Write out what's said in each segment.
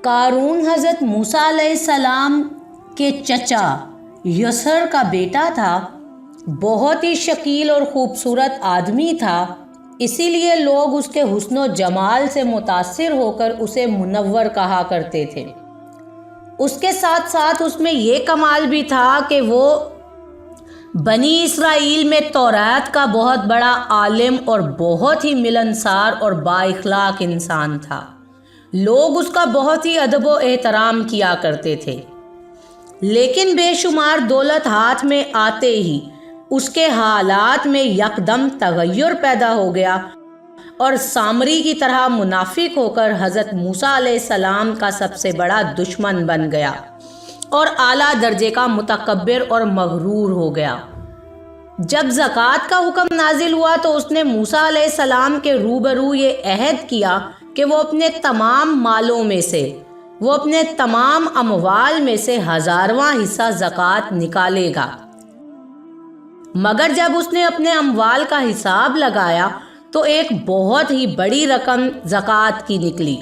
قارون حضرت موسیٰ علیہ السلام کے چچا یسر کا بیٹا تھا۔ بہت ہی شکیل اور خوبصورت آدمی تھا، اسی لیے لوگ اس کے حسن و جمال سے متاثر ہو کر اسے منور کہا کرتے تھے۔ اس کے ساتھ ساتھ اس میں یہ کمال بھی تھا کہ وہ بنی اسرائیل میں تورات کا بہت بڑا عالم اور بہت ہی ملنسار اور با اخلاق انسان تھا۔ لوگ اس کا بہت ہی ادب و احترام کیا کرتے تھے، لیکن بے شمار دولت ہاتھ میں آتے ہی اس کے حالات میں یکدم تغیر پیدا ہو گیا اور سامری کی طرح منافق ہو کر حضرت موسیٰ علیہ السلام کا سب سے بڑا دشمن بن گیا اور اعلیٰ درجے کا متکبر اور مغرور ہو گیا۔ جب زکوٰۃ کا حکم نازل ہوا تو اس نے موسیٰ علیہ السلام کے روبرو یہ عہد کیا کہ وہ اپنے تمام مالوں میں سے، وہ اپنے تمام اموال میں سے 1000واں حصہ زکوٰۃ نکالے گا۔ مگر جب اس نے اپنے اموال کا حساب لگایا تو ایک بہت ہی بڑی رقم زکوٰۃ کی نکلی۔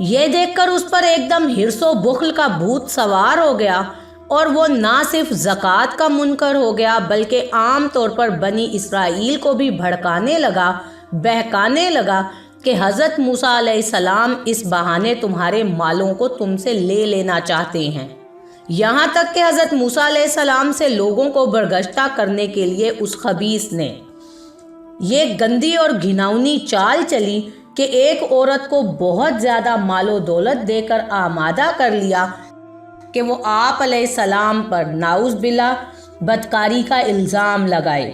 یہ دیکھ کر اس پر ایک دم حرص و بخل کا بھوت سوار ہو گیا اور وہ نہ صرف زکوٰۃ کا منکر ہو گیا بلکہ عام طور پر بنی اسرائیل کو بھی بھڑکانے لگا، بہکانے لگا کہ حضرت موسیٰ علیہ السلام اس بہانے تمہارے مالوں کو تم سے لے لینا چاہتے ہیں۔ یہاں تک کہ حضرت موسیٰ علیہ السلام سے لوگوں کو برگشتہ کرنے کے لیے اس خبیث نے یہ گندی اور گھناؤنی چال چلی کہ ایک عورت کو بہت زیادہ مال و دولت دے کر آمادہ کر لیا کہ وہ آپ علیہ السلام پر نعوذ باللہ بدکاری کا الزام لگائے۔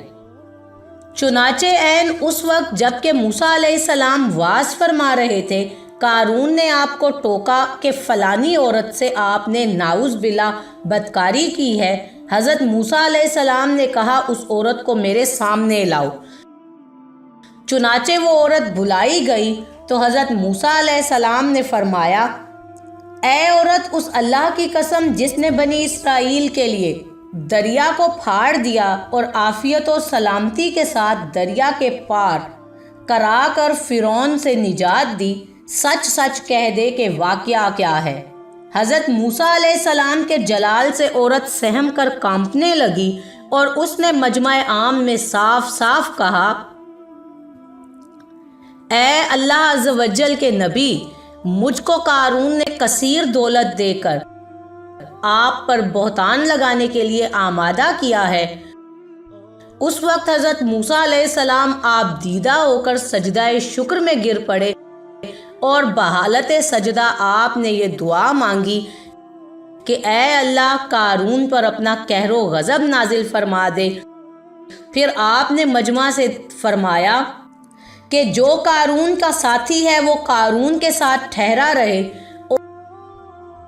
چنانچہ عین اس وقت جب کہ موسیٰ علیہ السلام وعظ فرما رہے تھے، قارون نے آپ کو ٹوکا کہ فلانی عورت سے آپ نے نعوذ باللہ بدکاری کی ہے۔ حضرت موسیٰ علیہ السلام نے کہا اس عورت کو میرے سامنے لاؤ۔ چنانچہ وہ عورت بلائی گئی تو حضرت موسیٰ علیہ السلام نے فرمایا، اے عورت، اس اللہ کی قسم جس نے بنی اسرائیل کے لیے دریا کو پھاڑ دیا اور عافیت و سلامتی کے ساتھ دریا کے پار کرا کر فرعون سے نجات دی، سچ سچ کہہ دے کہ واقعہ کیا ہے۔ حضرت موسیٰ علیہ السلام کے جلال سے عورت سہم کر کانپنے لگی اور اس نے مجمع عام میں صاف صاف کہا، اے اللہ عز و جل کے نبی، مجھ کو قارون نے کثیر دولت دے کر آپ پر بہتان لگانے کے لیے آمادہ کیا ہے۔ اس وقت حضرت موسیٰ علیہ السلام آپ دیدہ ہو کر سجدہ شکر میں گر پڑے اور بحالت سجدہ آپ نے یہ دعا مانگی کہ اے اللہ، قارون پر اپنا قہر و غضب نازل فرما دے۔ پھر آپ نے مجمع سے فرمایا کہ جو قارون کا ساتھی ہے وہ قارون کے ساتھ ٹھہرا رہے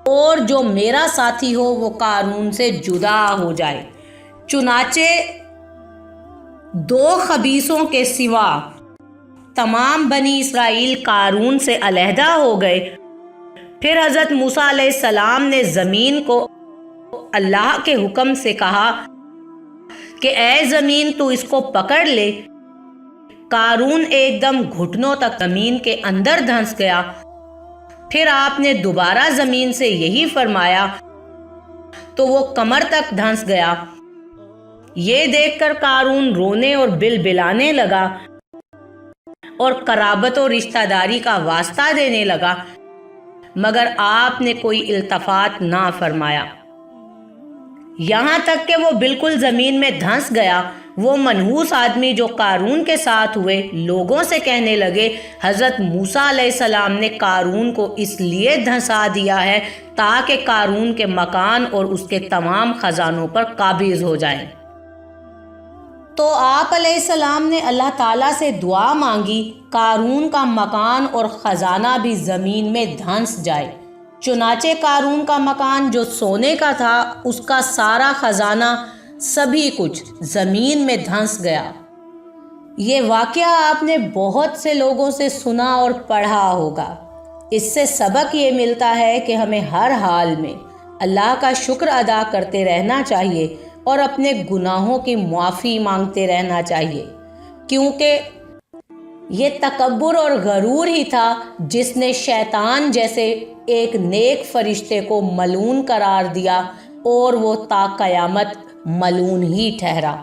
اور جو میرا ساتھی ہو وہ قارون سے جدا ہو جائے۔ چنانچہ 2 خبیثوں کے سوا تمام بنی اسرائیل قارون سے علیحدہ ہو گئے۔ پھر حضرت موسیٰ علیہ السلام نے زمین کو اللہ کے حکم سے کہا کہ اے زمین تو اس کو پکڑ لے۔ قارون ایک دم گھٹنوں تک زمین کے اندر دھنس گیا۔ پھر آپ نے دوبارہ زمین سے یہی فرمایا تو وہ کمر تک دھنس گیا۔ یہ دیکھ کر قارون رونے اور بلبلانے لگا اور قرابت و رشتہ داری کا واسطہ دینے لگا، مگر آپ نے کوئی التفات نہ فرمایا، یہاں تک کہ وہ بالکل زمین میں دھنس گیا۔ وہ منحوس آدمی جو قارون کے ساتھ ہوئے لوگوں سے کہنے لگے، حضرت موسیٰ علیہ السلام نے قارون کو اس لیے دھنسا دیا ہے تاکہ قارون کے مکان اور اس کے تمام خزانوں پر قابض ہو جائیں۔ تو آپ علیہ السلام نے اللہ تعالیٰ سے دعا مانگی قارون کا مکان اور خزانہ بھی زمین میں دھنس جائے۔ چنانچہ قارون کا مکان جو سونے کا تھا، اس کا سارا خزانہ، سبھی کچھ زمین میں دھنس گیا۔ یہ واقعہ آپ نے بہت سے لوگوں سے سنا اور پڑھا ہوگا۔ اس سے سبق یہ ملتا ہے کہ ہمیں ہر حال میں اللہ کا شکر ادا کرتے رہنا چاہیے اور اپنے گناہوں کی معافی مانگتے رہنا چاہیے، کیونکہ یہ تکبر اور غرور ہی تھا جس نے شیطان جیسے ایک نیک فرشتے کو ملعون قرار دیا اور وہ تا قیامت ملعون ہی ٹھہرا۔